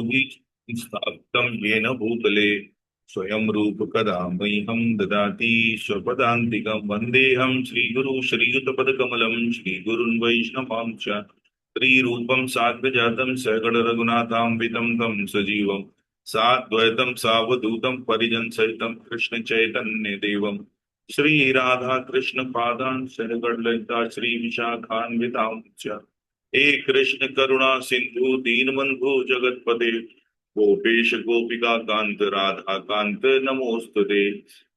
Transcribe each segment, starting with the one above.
हि स्थापितं येन भूतले स्वयं रूप कदा मह्यं ददाति स्वपदान्तिकं वन्देऽहं श्रीगुरु श्रीयुतपदकमलं श्रीगुरुन् वैष्णवांश्च श्रीरूपं साग्रजातं सगण रघुनाथान्वितं तं सजीवं साद्वैतं सावधूतं परिजन सहितं कृष्ण चैतन्य देवं श्री राधा कृष्ण पादान सहगण ललिता श्री विशाखान्वितांश्च हे कृष्ण करुणा सिंधु दीनबंधु जगतपते गोपेश गोपिका कांत राधा कांत नमोस्तुते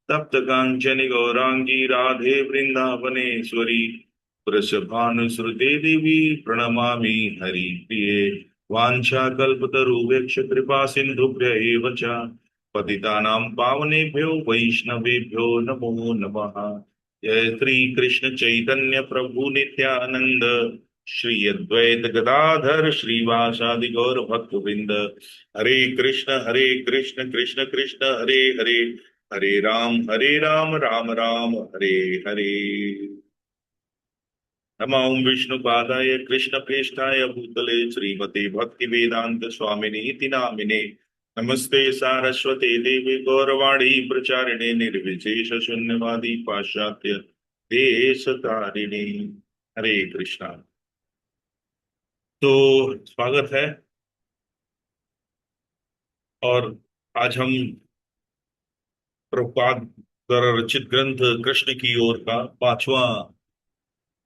तप्त कांचन गौरांगी राधे वृंदावनेश्वरी वृषभानुसुते देवी प्रणमामि हरि प्रिये वाञ्छाकल्पतरुभ्यश्च कृपा सिन्धुभ्य एव च पतितानां पावनेभ्यो वैष्णवेभ्यो नमो नमः। जय श्री कृष्ण चैतन्य प्रभु नित्यानंद श्री अद्वैत गदाधर श्रीवासादि गौर भक्त वृंद हरे कृष्ण कृष्ण कृष्ण हरे हरे हरे राम राम राम हरे हरे। नमो विष्णुपादाय कृष्णप्रेष्ठाय भूतले श्रीमते भक्ति वेदांत स्वामिने इति नामिने नमस्ते सारस्वते देवी गौरवाणी प्रचारिणे निर्विशेष शून्यवादी पाश्चात्य देश तारिणे। हरे कृष्णा। तो स्वागत है। और आज हम प्रभुपाद द्वारा रचित ग्रंथ कृष्ण की ओर का पांचवा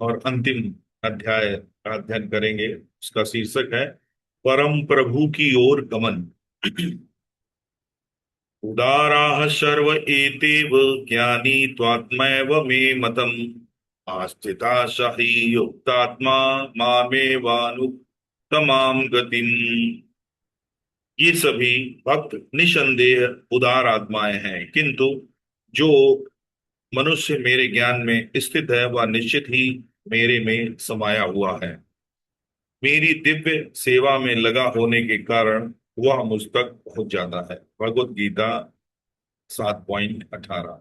और अंतिम अध्याय का अध्ययन करेंगे। उसका शीर्षक है परम प्रभु की ओर गमन। उदाराः सर्व एतेव ज्ञानी त्वात्मैव मे मतम् आस्थिता स हि युक्तात्मा मामेवानुत्तमां गतिम्। ये सभी भक्त निसंदेह उदार आत्माएं हैं, किंतु जो मनुष्य मेरे ज्ञान में स्थित है वह निश्चित ही मेरे में समाया हुआ है। मेरी दिव्य सेवा में लगा होने के कारण वह मुझ तक पहुंच जाता है। भगवत गीता 7.18।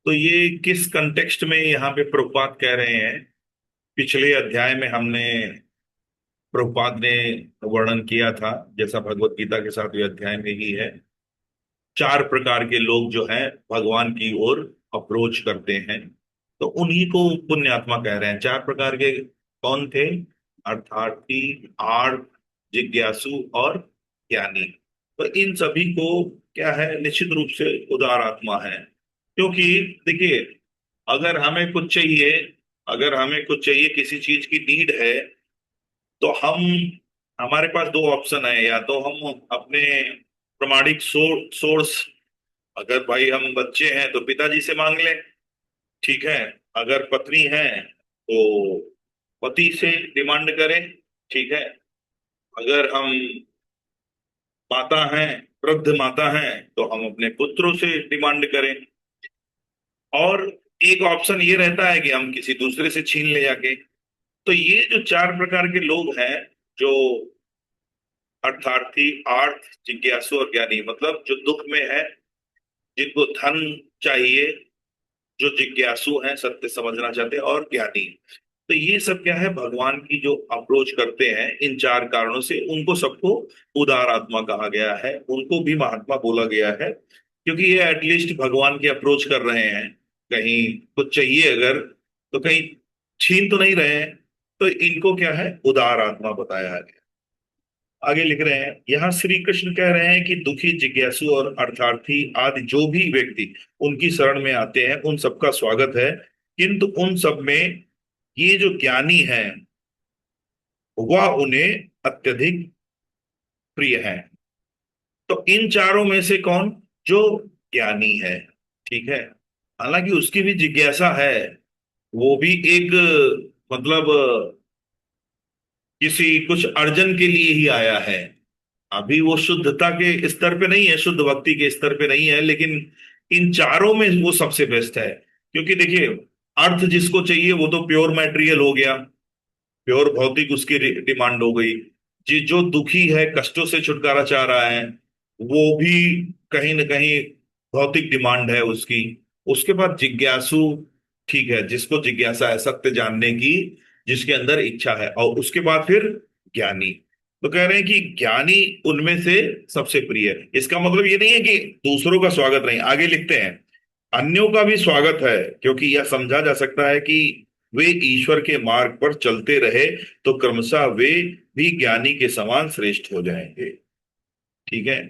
तो ये किस कंटेक्स्ट में यहाँ पे प्रभुपाद कह रहे हैं? पिछले अध्याय में हमने प्रभुपाद ने वर्णन किया था, जैसा भगवत गीता के साथ ये अध्याय में ही है, चार प्रकार के लोग जो हैं भगवान की ओर अप्रोच करते हैं। तो उन्हीं को पुण्य आत्मा कह रहे हैं। चार प्रकार के कौन थे? अर्थार्थी, आर्त, जिज्ञासु और ज्ञानी। तो इन सभी को क्या है, निश्चित रूप से उदार आत्मा है। क्योंकि देखिए, अगर हमें कुछ चाहिए अगर हमें कुछ चाहिए, किसी चीज की नीड है, तो हमारे पास दो ऑप्शन है। या तो हम अपने प्रमाणिक सोर्स, अगर भाई हम बच्चे हैं तो पिताजी से मांग लें, ठीक है। अगर पत्नी है तो पति से डिमांड करें, ठीक है। अगर हम माता हैं, वृद्ध माता हैं, तो हम अपने पुत्रों से डिमांड करें। और एक ऑप्शन ये रहता है कि हम किसी दूसरे से छीन ले जाके। तो ये जो चार प्रकार के लोग हैं, जो अर्थार्थी, आर्थ, जिज्ञासु और ज्ञानी, मतलब जो दुख में है, जिनको धन चाहिए, जो जिज्ञासु हैं, सत्य समझना चाहते हैं, और ज्ञानी। तो ये सब क्या है, भगवान की जो अप्रोच करते हैं इन चार कारणों से, उनको सबको उदार आत्मा कहा गया है। उनको भी महात्मा बोला गया है, क्योंकि ये एटलीस्ट भगवान की अप्रोच कर रहे हैं। कहीं कुछ चाहिए अगर, तो कहीं छीन तो नहीं रहे हैं। तो इनको क्या है, उदार आत्मा बताया है। आगे लिख रहे हैं, यहाँ श्री कृष्ण कह रहे हैं कि दुखी, जिज्ञासु और अर्थार्थी आदि जो भी व्यक्ति उनकी शरण में आते हैं, उन सबका स्वागत है। किंतु उन सब में ये जो ज्ञानी है वह उन्हें अत्यधिक प्रिय है। तो इन चारों में से कौन? जो ज्ञानी है, ठीक है। हालांकि उसकी भी जिज्ञासा है, वो भी एक मतलब किसी कुछ अर्जन के लिए ही आया है। अभी वो शुद्धता के स्तर पे नहीं है, शुद्ध भक्ति के स्तर पे नहीं है, लेकिन इन चारों में वो सबसे बेस्ट है। क्योंकि देखिए, अर्थ जिसको चाहिए वो तो प्योर मैटेरियल हो गया, प्योर भौतिक उसकी डिमांड हो गई। जी जो दुखी है, कष्टों से छुटकारा चाह रहा है, वो भी कहीं ना कहीं भौतिक डिमांड है उसकी। उसके बाद जिज्ञासु, ठीक है, जिसको जिज्ञासा है सत्य जानने की, जिसके अंदर इच्छा है। और उसके बाद फिर ज्ञानी। तो कह रहे हैं कि ज्ञानी उनमें से सबसे प्रिय है। इसका मतलब ये नहीं है कि दूसरों का स्वागत नहीं, आगे लिखते हैं अन्यों का भी स्वागत है, क्योंकि यह समझा जा सकता है कि वे ईश्वर के मार्ग पर चलते रहे तो क्रमशः वे भी ज्ञानी के समान श्रेष्ठ हो जाएंगे। ठीक है।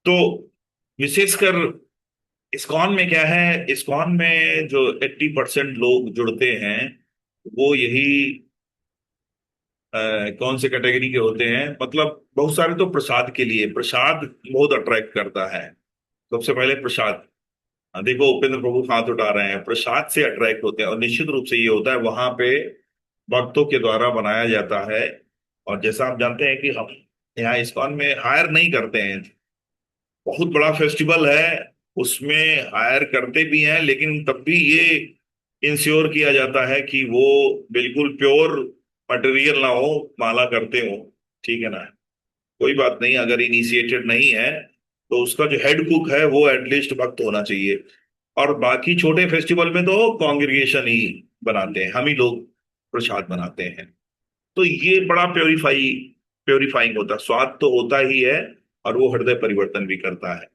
तो विशेषकर इस्कॉन में क्या है, इस्कॉन में जो 80% लोग जुड़ते हैं वो यही कौन से कैटेगरी के होते हैं, मतलब बहुत सारे तो प्रसाद के लिए, प्रसाद बहुत अट्रैक्ट करता है। सबसे पहले प्रसाद। देखो उपेंद्र प्रभु हाथ उठा रहे हैं, प्रसाद से अट्रैक्ट होते हैं, और निश्चित रूप से ये होता है वहां पे भक्तों के द्वारा बनाया जाता है। और जैसा आप जानते हैं कि हम यहाँ इस्कॉन में हायर नहीं करते हैं, बहुत बड़ा फेस्टिवल है, उसमें हायर करते भी हैं, लेकिन तब भी ये इंश्योर किया जाता है कि वो बिल्कुल प्योर मटेरियल ना हो, माला करते हो। ठीक है ना। कोई बात नहीं, अगर इनिशिएटेड नहीं है तो उसका जो हेड कुक है वो एटलीस्ट भक्त होना चाहिए। और बाकी छोटे फेस्टिवल में तो कॉन्ग्रीगेशन ही बनाते हैं, हम ही लोग प्रसाद बनाते हैं। तो ये बड़ा प्योरीफाइंग होता है, स्वाद तो होता ही है, और वो हृदय परिवर्तन भी करता है।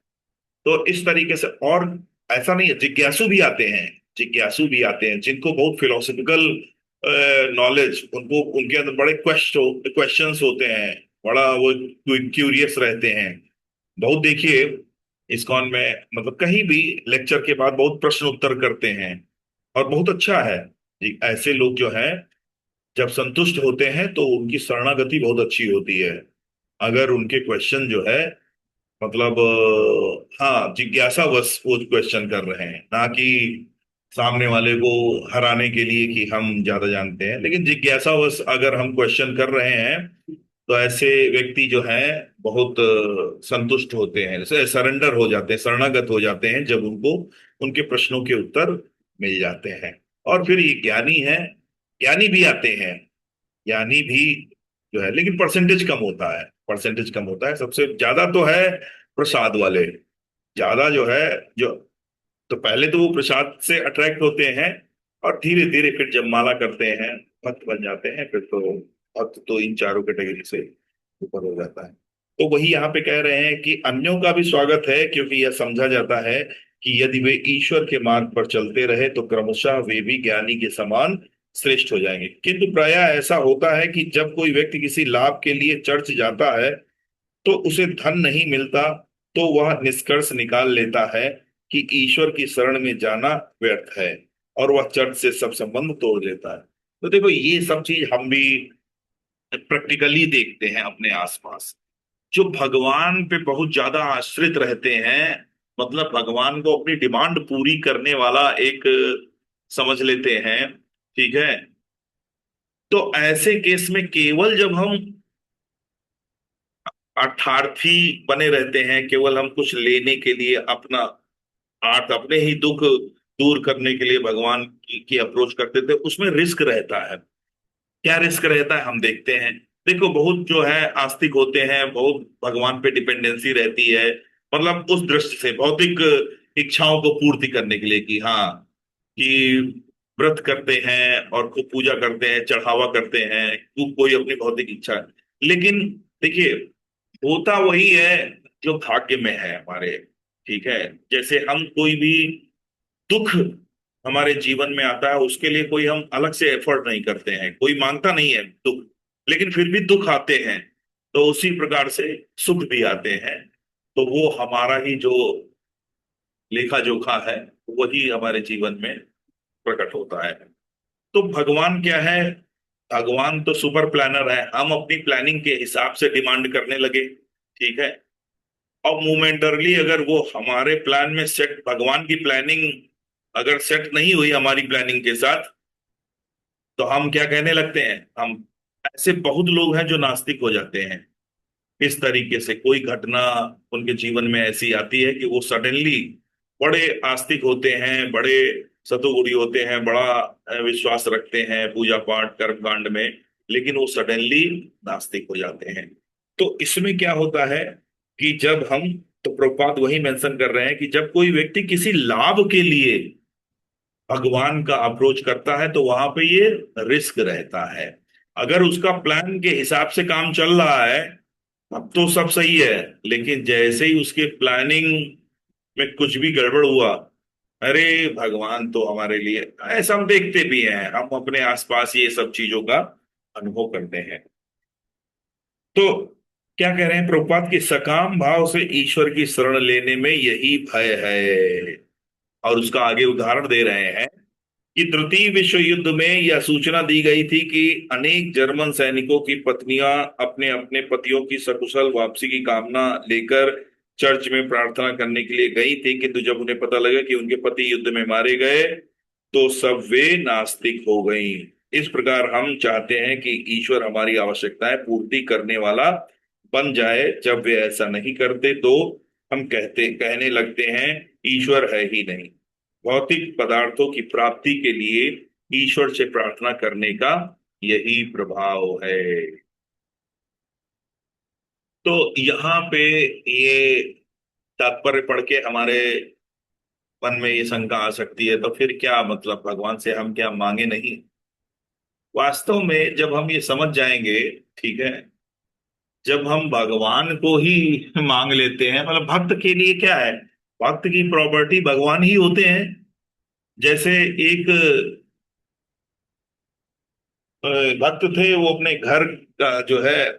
तो इस तरीके से। और ऐसा नहीं है, जिज्ञासु भी आते हैं, जिज्ञासु भी आते हैं जिनको बहुत फिलोसफिकल नॉलेज, उनको उनके अंदर बड़े क्वेश्चंस होते हैं, बड़ा वो क्यूरियस रहते हैं। बहुत देखिए इस्कॉन में, मतलब कहीं भी लेक्चर के बाद बहुत प्रश्न उत्तर करते हैं, और बहुत अच्छा है। ऐसे लोग जो हैं जब संतुष्ट होते हैं तो उनकी शरणागति बहुत अच्छी होती है। अगर उनके क्वेश्चन जो है, मतलब हाँ, जिज्ञासा बस वो क्वेश्चन कर रहे हैं, ना कि सामने वाले को हराने के लिए कि हम ज्यादा जानते हैं, लेकिन जिज्ञासा बस अगर हम क्वेश्चन कर रहे हैं तो ऐसे व्यक्ति जो हैं बहुत संतुष्ट होते हैं, सरेंडर हो जाते हैं, शरणागत हो जाते हैं जब उनको उनके प्रश्नों के उत्तर मिल जाते हैं। और फिर ये ज्ञानी है, ज्ञानी भी आते हैं, ज्ञानी भी जो है, लेकिन परसेंटेज कम होता है, परसेंटेज कम होता है। सबसे ज्यादा तो है प्रसाद वाले, ज्यादा जो है, जो तो पहले तो वो प्रसाद से अट्रैक्ट होते हैं, और धीरे धीरे फिर जब माला करते हैं भक्त बन जाते हैं, फिर तो भक्त तो इन चारों कैटेगरी से ऊपर हो जाता है। तो वही यहाँ पे कह रहे हैं कि अन्यों का भी स्वागत है, क्योंकि यह समझा जाता है कि यदि वे ईश्वर के मार्ग पर चलते रहे तो क्रमशः वे भी ज्ञानी के समान श्रेष्ठ हो जाएंगे। किंतु प्रायः ऐसा होता है कि जब कोई व्यक्ति किसी लाभ के लिए चर्च जाता है तो उसे धन नहीं मिलता, तो वह निष्कर्ष निकाल लेता है कि ईश्वर की शरण में जाना व्यर्थ है, और वह चर्च से सब संबंध तोड़ देता है। तो देखो ये सब चीज हम भी प्रैक्टिकली देखते हैं अपने आसपास। जो भगवान पे बहुत ज्यादा आश्रित रहते हैं, मतलब भगवान को अपनी डिमांड पूरी करने वाला एक समझ लेते हैं। ठीक है। तो ऐसे केस में केवल जब हम अर्थार्थी बने रहते हैं, केवल हम कुछ लेने के लिए अपना आर्थ, अपने ही दुख दूर करने के लिए भगवान की अप्रोच करते थे, उसमें रिस्क रहता है। क्या रिस्क रहता है हम देखते हैं। देखो बहुत जो है आस्तिक होते हैं, बहुत भगवान पे डिपेंडेंसी रहती है, मतलब उस दृष्टि से भौतिक इच्छाओं को पूर्ति करने के लिए, कि हाँ, कि व्रत करते हैं और खूब पूजा करते हैं, चढ़ावा करते हैं, कोई अपनी भौतिक इच्छा। लेकिन देखिए होता वही है जो भाग्य में है हमारे। ठीक है। जैसे हम कोई भी दुख हमारे जीवन में आता है, उसके लिए कोई हम अलग से एफर्ट नहीं करते हैं, कोई मांगता नहीं है दुख, लेकिन फिर भी दुख आते हैं। तो उसी प्रकार से सुख भी आते हैं, तो वो हमारा ही जो लेखा जोखा है वही हमारे जीवन में प्रकट होता है। तो भगवान क्या है, भगवान तो सुपर प्लानर है, हम अपनी प्लानिंग के हिसाब से डिमांड करने लगे। ठीक है। और मोमेंटरली अगर वो हमारे प्लान में सेट, भगवान की प्लानिंग अगर सेट नहीं हुई हमारी प्लानिंग के साथ, तो हम क्या कहने लगते हैं, हम ऐसे बहुत लोग हैं जो नास्तिक हो जाते हैं। इस तरीके से कोई घटना उनके जीवन में ऐसी आती है कि वो सडनली बड़े आस्तिक होते हैं, बड़े सतोगुणी होते हैं, बड़ा विश्वास रखते हैं पूजा पाठ कर्म कांड में, लेकिन वो सडनली नास्तिक हो जाते हैं। तो इसमें क्या होता है कि जब हम, तो प्रभुपाद वही मेंशन कर रहे हैं कि जब कोई व्यक्ति किसी लाभ के लिए भगवान का अप्रोच करता है तो वहां पे ये रिस्क रहता है। अगर उसका प्लान के हिसाब से काम चल रहा है अब तो सब सही है। लेकिन जैसे ही उसके प्लानिंग में कुछ भी गड़बड़ हुआ, अरे भगवान तो हमारे लिए, ऐसा हम देखते भी हैं, हम अपने आसपास ये सब चीजों का अनुभव करते हैं। तो क्या कह रहे हैं प्रभुपाद की, सकाम भाव से ईश्वर की शरण लेने में यही भय है। और उसका आगे उदाहरण दे रहे हैं कि तृतीय विश्व युद्ध में यह सूचना दी गई थी कि अनेक जर्मन सैनिकों की पत्नियां अपने अपने पतियों की सकुशल वापसी की कामना लेकर चर्च में प्रार्थना करने के लिए गई थी, किंतु जब उन्हें पता लगा कि उनके पति युद्ध में मारे गए तो सब वे नास्तिक हो गईं। इस प्रकार हम चाहते हैं कि ईश्वर हमारी आवश्यकताएं पूर्ति करने वाला बन जाए। जब वे ऐसा नहीं करते तो हम कहने लगते हैं ईश्वर है ही नहीं। भौतिक पदार्थों की प्राप्ति के लिए ईश्वर से प्रार्थना करने का यही प्रभाव है। तो यहाँ पे ये तात्पर्य पढ़ के हमारे मन में ये शंका आ सकती है, तो फिर क्या मतलब भगवान से हम क्या मांगे नहीं? वास्तव में जब हम ये समझ जाएंगे, ठीक है, जब हम भगवान को ही मांग लेते हैं, मतलब भक्त के लिए क्या है, भक्त की प्रॉपर्टी भगवान ही होते हैं। जैसे एक भक्त थे, वो अपने घर का जो है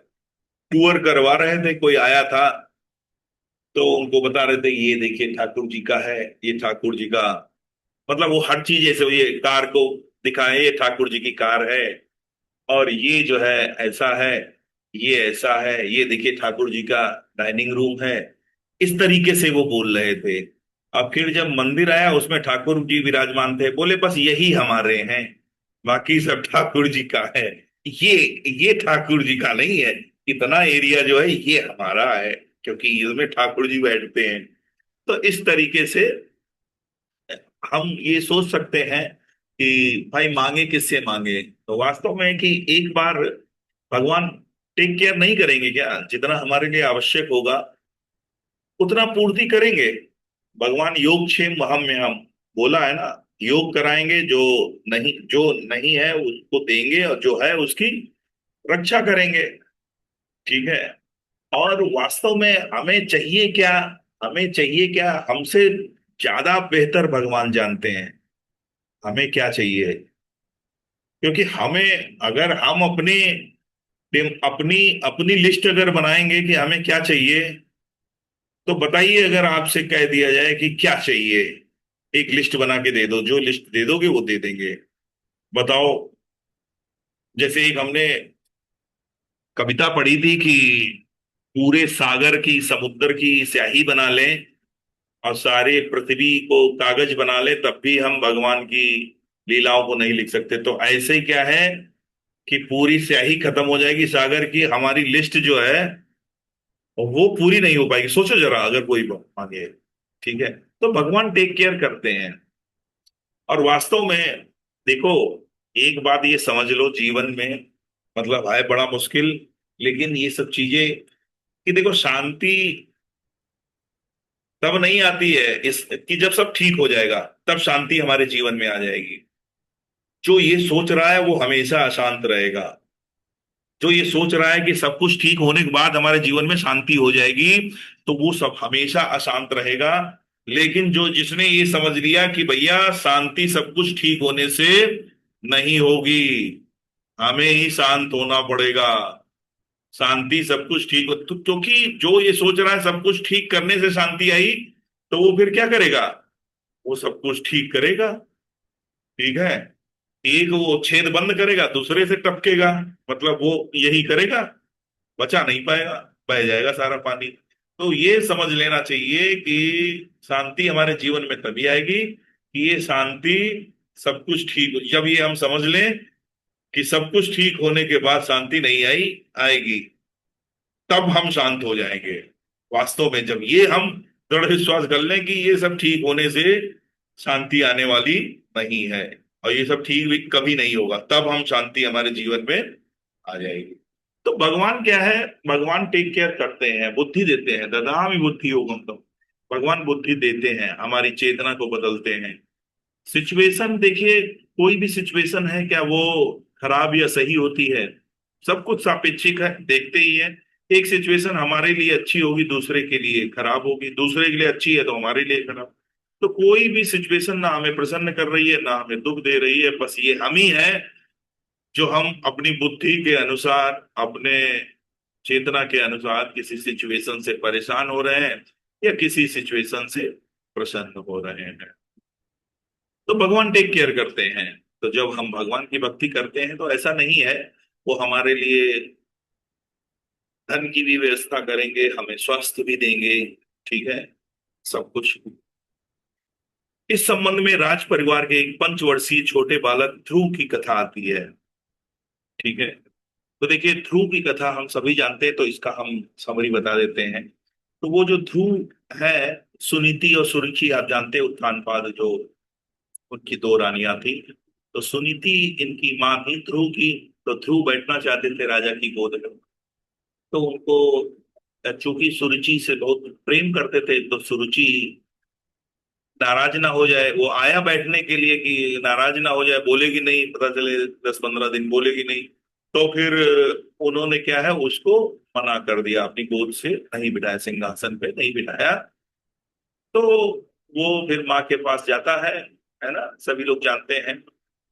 टूर करवा रहे थे, कोई आया था तो उनको बता रहे थे ये देखिए ठाकुर जी का है, ये ठाकुर जी का, मतलब वो हर चीज जैसे ये कार को दिखाए, ये ठाकुर जी की कार है, और ये जो है ऐसा है, ये ऐसा है, ये देखिए ठाकुर जी का डाइनिंग रूम है। इस तरीके से वो बोल रहे थे। अब फिर जब मंदिर आया उसमें ठाकुर जी विराजमान थे, बोले बस यही हमारे हैं, बाकी सब ठाकुर जी का है। ये ये ठाकुर जी का नहीं है, इतना एरिया जो है ये हमारा है, क्योंकि इसमें ठाकुर जी बैठते हैं। तो इस तरीके से हम ये सोच सकते हैं कि भाई मांगे किससे मांगे, तो वास्तव में कि एक बार भगवान टेक केयर नहीं करेंगे क्या, जितना हमारे लिए आवश्यक होगा उतना पूर्ति करेंगे। भगवान योग क्षेम वहम में हम बोला है ना, योग कराएंगे, जो नहीं है उसको देंगे, और जो है उसकी रक्षा करेंगे। ठीक है। और वास्तव में हमें चाहिए क्या, हमें चाहिए क्या, हमसे ज्यादा बेहतर भगवान जानते हैं हमें क्या चाहिए। क्योंकि हमें, अगर हम अपनी अपनी लिस्ट अगर बनाएंगे कि हमें क्या चाहिए, तो बताइए अगर आपसे कह दिया जाए कि क्या चाहिए, एक लिस्ट बना के दे दो, जो लिस्ट दे दोगे वो दे देंगे। बताओ। जैसे एक हमने कविता पढ़ी थी कि पूरे सागर की, समुद्र की स्याही बना लें और सारे पृथ्वी को कागज बना ले, तब भी हम भगवान की लीलाओं को नहीं लिख सकते। तो ऐसे ही क्या है कि पूरी स्याही खत्म हो जाएगी सागर की, हमारी लिस्ट जो है वो पूरी नहीं हो पाएगी। सोचो जरा अगर कोई मांगे। ठीक है। तो भगवान टेक केयर करते हैं। और वास्तव में देखो, एक बात ये समझ लो जीवन में, मतलब है बड़ा मुश्किल, लेकिन ये सब चीजें कि देखो शांति तब नहीं आती है इस कि जब सब ठीक हो जाएगा, तब शांति हमारे जीवन में आ जाएगी। जो ये सोच रहा है वो हमेशा अशांत रहेगा। जो ये सोच रहा है कि सब कुछ ठीक होने के बाद हमारे जीवन में शांति हो जाएगी, तो वो सब हमेशा अशांत रहेगा। लेकिन जो जिसने ये समझ लिया कि भैया शांति सब कुछ ठीक होने से नहीं होगी, हमें ही शांत होना पड़ेगा, शांति सब कुछ ठीक हो, तो क्योंकि जो ये सोच रहा है सब कुछ ठीक करने से शांति आई, तो वो फिर क्या करेगा, वो सब कुछ ठीक करेगा। ठीक है। एक वो छेद बंद करेगा, दूसरे से टपकेगा, मतलब वो यही करेगा, बचा नहीं पाएगा, बह जाएगा सारा पानी। तो ये समझ लेना चाहिए कि शांति हमारे जीवन में तभी आएगी कि ये शांति सब कुछ ठीक, जब ये हम समझ लें कि सब कुछ ठीक होने के बाद शांति नहीं आई आएगी, तब हम शांत हो जाएंगे। वास्तव में जब ये हम दृढ़ विश्वास कर लें कि ये सब ठीक होने से शांति आने वाली नहीं है, और ये सब ठीक भी कभी नहीं होगा, तब हम शांति हमारे जीवन में आ जाएगी। तो भगवान क्या है, भगवान टेक केयर करते हैं, बुद्धि देते हैं, ददामि बुद्धि योगम तो, भगवान बुद्धि देते हैं, हमारी चेतना को बदलते हैं। सिचुएशन देखिए, कोई भी सिचुएशन है क्या वो खराब या सही होती है? सब कुछ सापेक्षिक है, देखते ही है। एक सिचुएशन हमारे लिए अच्छी होगी, दूसरे के लिए खराब होगी, दूसरे के लिए अच्छी है तो हमारे लिए खराब। तो कोई भी सिचुएशन ना हमें प्रसन्न कर रही है ना हमें दुख दे रही है, बस ये हम ही है जो हम अपनी बुद्धि के अनुसार, अपने चेतना के अनुसार किसी सिचुएशन से परेशान हो रहे हैं या किसी सिचुएशन से प्रसन्न हो रहे हैं। तो भगवान टेक केयर करते हैं। तो जब हम भगवान की भक्ति करते हैं तो ऐसा नहीं है, वो हमारे लिए धन की भी व्यवस्था करेंगे, हमें स्वास्थ्य भी देंगे, ठीक है, सब कुछ। इस संबंध में राज परिवार के एक पंचवर्षीय छोटे बालक ध्रुव की कथा आती है, ठीक है। तो देखिए, ध्रुव की कथा हम सभी जानते हैं, तो इसका हम समरी बता देते हैं। तो वो जो ध्रुव है, सुनीति और सुरुचि, आप जानते हैं उत्तानपाद जो उनकी दो रानियां थी। तो सुनीति इनकी माँ थी ध्रुव की। तो ध्रुव बैठना चाहते थे राजा की गोद में। तो उनको चूंकि सुरुचि से बहुत प्रेम करते थे, तो सुरुचि नाराज ना हो जाए, वो आया बैठने के लिए कि नाराज ना हो जाए, बोलेगी नहीं, पता चले 10-15 दिन बोलेगी नहीं। तो फिर उन्होंने क्या है, उसको मना कर दिया, अपनी गोद से नहीं बिठाया, सिंहासन पे नहीं बिठाया। तो वो फिर माँ के पास जाता है ना, सभी लोग जानते हैं।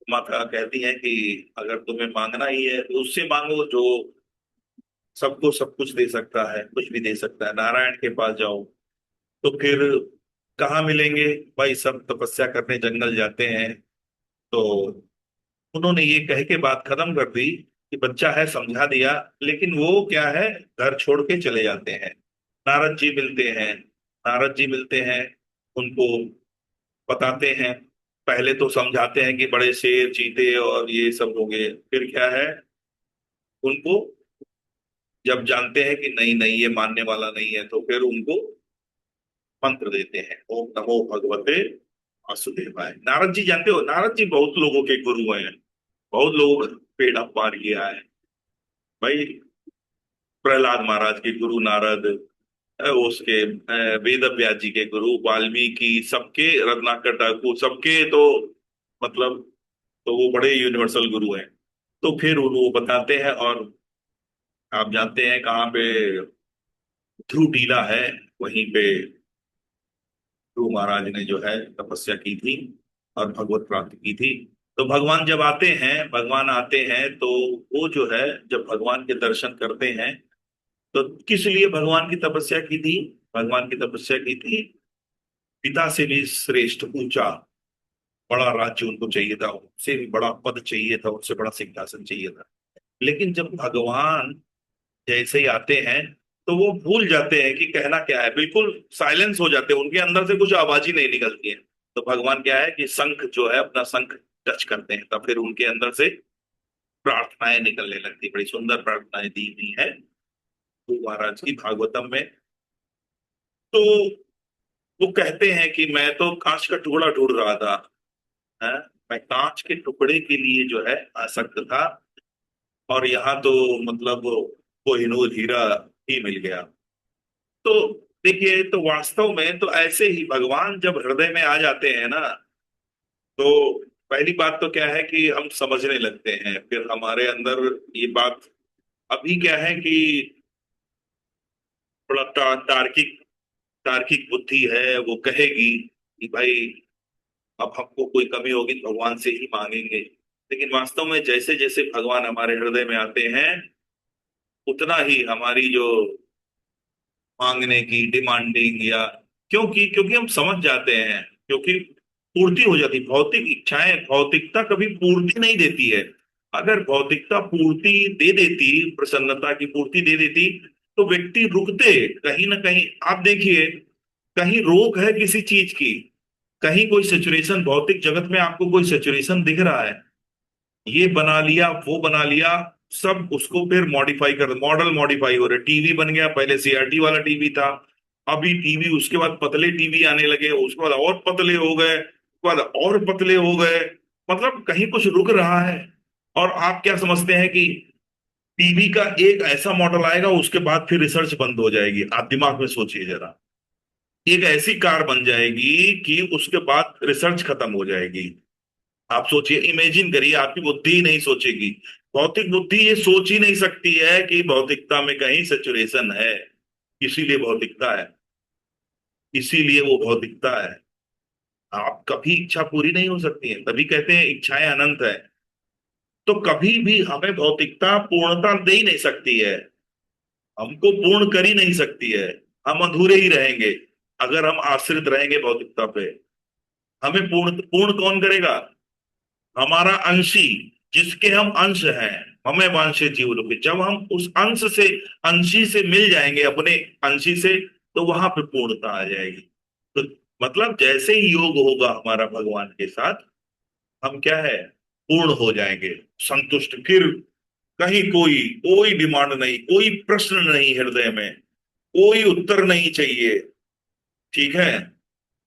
माता कहती है कि अगर तुम्हें मांगना ही है तो उससे मांगो जो सबको सब कुछ दे सकता है, कुछ भी दे सकता है, नारायण के पास जाओ। तो फिर कहाँ मिलेंगे, भाई सब तपस्या करने जंगल जाते हैं। तो उन्होंने ये कह के बात खत्म कर दी कि बच्चा है, समझा दिया, लेकिन वो क्या है, घर छोड़ के चले जाते हैं। नारद जी मिलते हैं। नारद जी मिलते हैं, उनको बताते हैं। पहले तो समझाते हैं कि बड़े शेर चीते और ये सब हो गए, फिर क्या है, उनको जब जानते हैं कि नहीं नहीं ये मानने वाला नहीं है, तो फिर उनको मंत्र देते हैं, ओम नमो भगवते वासुदेवाय। नारद जी जानते हो, नारद जी बहुत लोगों के गुरु हैं, बहुत लोग पेड़ा पार किया है भाई। प्रहलाद महाराज के गुरु नारद, उसके वेद व्यास जी के गुरु वाल्मीकि, सबके, रत्नाकर ठाकुर, सबके तो मतलब, तो वो बड़े यूनिवर्सल गुरु हैं। तो फिर वो बताते हैं, और आप जानते हैं कहाँ पे ध्रुव टीला है, वहीं पे ध्रुव महाराज ने जो है तपस्या की थी और भगवत प्राप्ति की थी। तो भगवान जब आते हैं, भगवान आते हैं तो वो जो है, जब भगवान के दर्शन करते हैं, तो किस लिए भगवान की तपस्या की थी? भगवान की तपस्या की थी, पिता से भी श्रेष्ठ, ऊंचा, बड़ा राज्य उनको चाहिए था, उनसे भी बड़ा पद चाहिए था, उनसे बड़ा सिंहासन चाहिए था। लेकिन जब भगवान जैसे ही आते हैं, तो वो भूल जाते हैं कि कहना क्या है, बिल्कुल साइलेंस हो जाते हैं, उनके अंदर से कुछ आवाज ही नहीं निकलती है। तो भगवान क्या है कि शंख जो है, अपना शंख टच करते हैं, तब फिर उनके अंदर से प्रार्थनाएं निकलने लगती, बड़ी सुंदर प्रार्थनाएं दी हुई है तो महाराज की भागवतम में। तो वो कहते हैं कि मैं तो कांच का टुकड़ा ढूंढ रहा था, है? मैं कांच के टुकड़े के लिए जो है आसक्त था, और यहाँ तो मतलब कोहिनूर हीरा ही मिल गया। तो देखिए, तो वास्तव में तो ऐसे ही भगवान जब हृदय में आ जाते हैं ना, तो पहली बात तो क्या है कि हम समझने लगते हैं, फिर हमारे अंदर ये बात, अभी क्या है कि थोड़ा तार्किक तार्किक बुद्धि है, वो कहेगी कि भाई अब हमको कोई कमी होगी तो भगवान से ही मांगेंगे। लेकिन वास्तव में जैसे जैसे भगवान हमारे हृदय में आते हैं, उतना ही हमारी जो मांगने की डिमांडिंग, या क्योंकि क्योंकि हम समझ जाते हैं, क्योंकि पूर्ति हो जाती, भौतिक इच्छाएं, भौतिकता कभी पूर्ति नहीं देती है। अगर भौतिकता पूर्ति दे देती, प्रसन्नता की पूर्ति दे देती, तो व्यक्ति रुकते कहीं ना कहीं। आप देखिए, कहीं रोक है किसी चीज की, कहीं कोई सिचुएशन भौतिक जगत में आपको कोई सिचुएशन दिख रहा है, ये बना लिया वो बना लिया, सब उसको फिर मॉडिफाई कर, मॉडल मॉडिफाई हो रहे, टीवी बन गया, पहले सीआरटी वाला टीवी था, अभी टीवी, उसके बाद पतले टीवी आने लगे, उसके बाद और पतले हो गए, उसके बाद और पतले हो गए, मतलब कहीं कुछ रुक रहा है। और आप क्या समझते हैं कि टीवी का एक ऐसा मॉडल आएगा, उसके बाद फिर रिसर्च बंद हो जाएगी? आप दिमाग में सोचिए जरा, एक ऐसी कार बन जाएगी कि उसके बाद रिसर्च खत्म हो जाएगी। आप सोचिए, इमेजिन करिए, आपकी बुद्धि ही नहीं सोचेगी। भौतिक बुद्धि ये सोच ही नहीं सकती है कि भौतिकता में कहीं सैचुरेशन है, इसीलिए भौतिकता है, इसीलिए वो भौतिकता है। आप कभी इच्छा पूरी नहीं हो सकती है, तभी कहते हैं इच्छाएं अनंत है। तो कभी भी हमें भौतिकता पूर्णता दे ही नहीं सकती है, हमको पूर्ण कर ही नहीं सकती है। हम अधूरे ही रहेंगे अगर हम आश्रित रहेंगे भौतिकता पे। हमें पूर्ण पूर्ण कौन करेगा? हमारा अंशी, जिसके हम अंश हैं। हमें वांछित जीव रूपी, जब हम उस अंश से, अंशी से मिल जाएंगे अपने अंशी से, तो वहां पे पूर्णता आ जाएगी। तो मतलब जैसे ही योग होगा हमारा भगवान के साथ, हम क्या है, पूर्ण हो जाएंगे, संतुष्ट। फिर कहीं कोई कोई डिमांड नहीं, कोई प्रश्न नहीं हृदय में, कोई उत्तर नहीं चाहिए, ठीक है,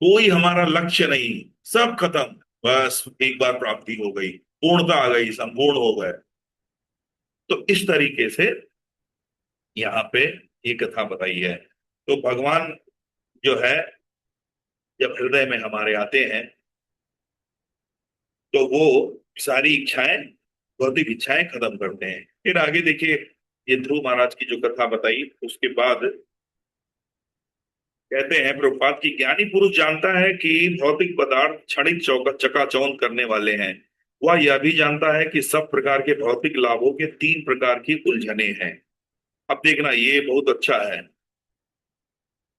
कोई हमारा लक्ष्य नहीं, सब खत्म। बस एक बार प्राप्ति हो गई, पूर्णता आ गई, संपूर्ण हो गए। तो इस तरीके से यहाँ पे ये कथा बताई है। तो भगवान जो है, जब हृदय में हमारे आते हैं, तो वो सारी इच्छाएं, भौतिक इच्छाएं खत्म करते हैं। फिर आगे देखिए, ये ध्रुव महाराज की जो कथा बताई, उसके बाद कहते हैं प्रभुपाद की, ज्ञानी पुरुष जानता है कि भौतिक पदार्थ क्षणिक चकाचौंध करने वाले हैं। वह यह भी जानता है कि सब प्रकार के भौतिक लाभों के तीन प्रकार की उलझने हैं। अब देखना, ये बहुत अच्छा है।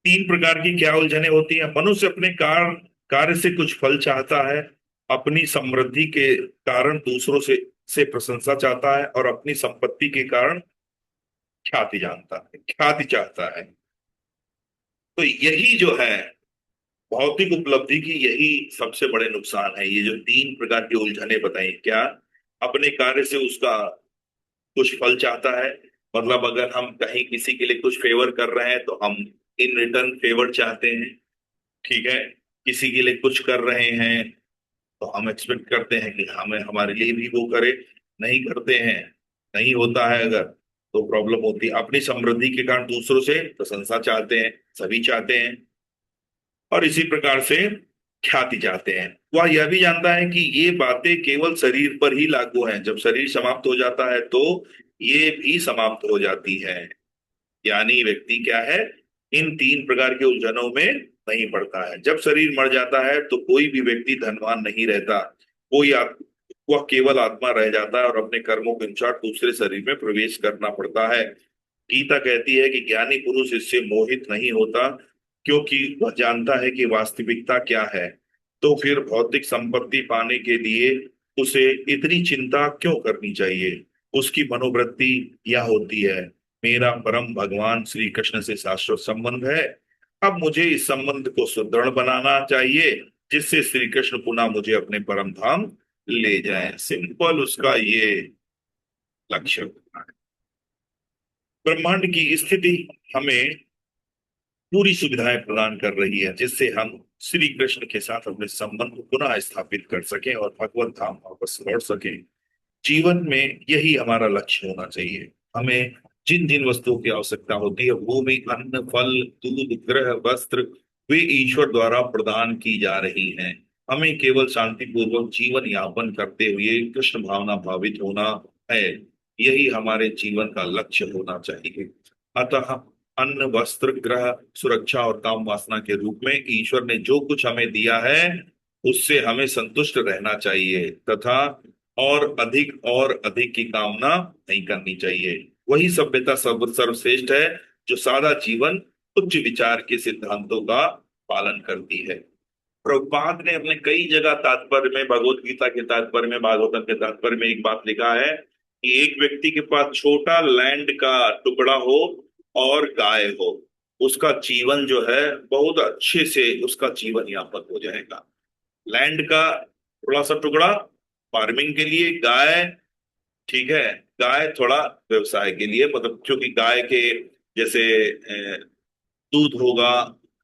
तीन प्रकार की क्या उलझने होती हैं? मनुष्य अपने कार्य से कुछ फल चाहता है, अपनी समृद्धि के कारण दूसरों से प्रशंसा चाहता है, और अपनी संपत्ति के कारण ख्याति जानता है, ख्याति चाहता है। तो यही जो है भौतिक उपलब्धि की, यही सबसे बड़े नुकसान है। ये जो तीन प्रकार की उलझने बताई, क्या? अपने कार्य से उसका कुछ फल चाहता है, मतलब अगर हम कहीं किसी के लिए कुछ फेवर कर रहे हैं तो हम इन रिटर्न फेवर चाहते हैं, ठीक है। किसी के लिए कुछ कर रहे हैं तो हम एक्सपेक्ट करते हैं कि हमें, हमारे लिए भी वो करे। नहीं करते हैं, नहीं होता है अगर, तो प्रॉब्लम होती है। अपनी समृद्धि के कारण दूसरों से प्रशंसा चाहते हैं, सभी चाहते हैं। और इसी प्रकार से ख्याति चाहते हैं। वह यह भी जानता है कि ये बातें केवल शरीर पर ही लागू हैं, जब शरीर समाप्त हो जाता है तो ये भी समाप्त हो जाती है। यानी व्यक्ति क्या है, इन तीन प्रकार के उलझनों में नहीं पड़ता है। जब शरीर मर जाता है तो कोई भी व्यक्ति धनवान नहीं रहता, वह केवल आत्मा रह जाता है, और अपने कर्मों के अनुसार दूसरे शरीर में प्रवेश करना पड़ता है। गीता कहती है कि ज्ञानी पुरुष इससे मोहित नहीं होता, क्योंकि वह जानता है कि वास्तविकता क्या है। तो फिर भौतिक संपत्ति पाने के लिए उसे इतनी चिंता क्यों करनी चाहिए? उसकी मनोवृत्ति यह होती है, मेरा परम भगवान श्री कृष्ण से शाश्वत संबंध है, अब मुझे इस संबंध को सुदृढ़ बनाना चाहिए, जिससे श्री कृष्ण पुनः मुझे अपने परम धाम ले जाएं। सिंपल उसका ये लक्ष्य होता है। ब्रह्मांड की स्थिति हमें पूरी सुविधाएं प्रदान कर रही है, जिससे हम श्री कृष्ण के साथ अपने संबंध को पुनः स्थापित कर सकें और भगवत धाम वापस लौट सकें। जीवन में यही हमारा लक्ष्य होना चाहिए। हमें जिन जिन वस्तुओं की आवश्यकता होती है, भूमि, अन्न, फल, दूध, गृह, वस्त्र, वे ईश्वर द्वारा प्रदान की जा रही हैं। हमें केवल शांति पूर्वक जीवन यापन करते हुए कृष्ण भावना भावित होना है। यही हमारे जीवन का लक्ष्य होना चाहिए। अतः अन्न, वस्त्र, गृह, सुरक्षा और काम वासना के रूप में ईश्वर ने जो कुछ हमें दिया है, उससे हमें संतुष्ट रहना चाहिए, तथा और अधिक की कामना नहीं करनी चाहिए। वही सभ्यता सर्वश्रेष्ठ है, जो सादा जीवन, उच्च विचार के सिद्धांतों का पालन करती है। प्रभुपाद ने अपने कई जगह तात्पर्य में, भगवत गीता के तात्पर्य में, भागवतम के तात्पर्य में एक बात लिखा है कि एक व्यक्ति के पास छोटा लैंड का टुकड़ा हो और गाय हो, उसका जीवन जो है बहुत अच्छे से उसका जीवन यापन हो जाएगा। लैंड का थोड़ा सा टुकड़ा फार्मिंग के लिए, गाय, ठीक है, गाय थोड़ा व्यवसाय के लिए, मतलब क्योंकि गाय के जैसे दूध होगा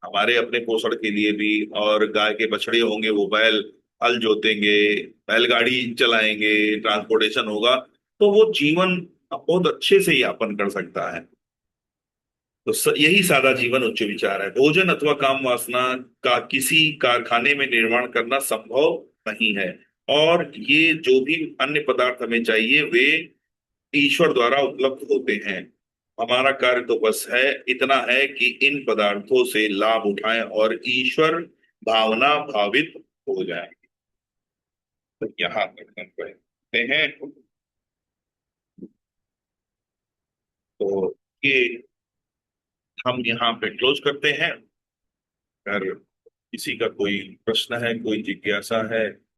हमारे अपने पोषण के लिए भी, और गाय के बछड़े होंगे, वो बैल हल जोतेंगे, बैलगाड़ी चलाएंगे, ट्रांसपोर्टेशन होगा, तो वो जीवन बहुत अच्छे से यापन कर सकता है। तो यही सादा जीवन उच्च विचार है। भोजन अथवा काम वासना का किसी कारखाने में निर्माण करना संभव नहीं है। और ये जो भी अन्य पदार्थ हमें चाहिए, वे ईश्वर द्वारा उपलब्ध होते हैं। हमारा कार्य तो बस है, इतना है कि इन पदार्थों से लाभ उठाएं और ईश्वर भावना भावित हो जाए। तो यहाँ तक हम कहते हैं। तो ये हम यहाँ पे क्लोज करते हैं। अगर किसी का कोई प्रश्न है, कोई जिज्ञासा है,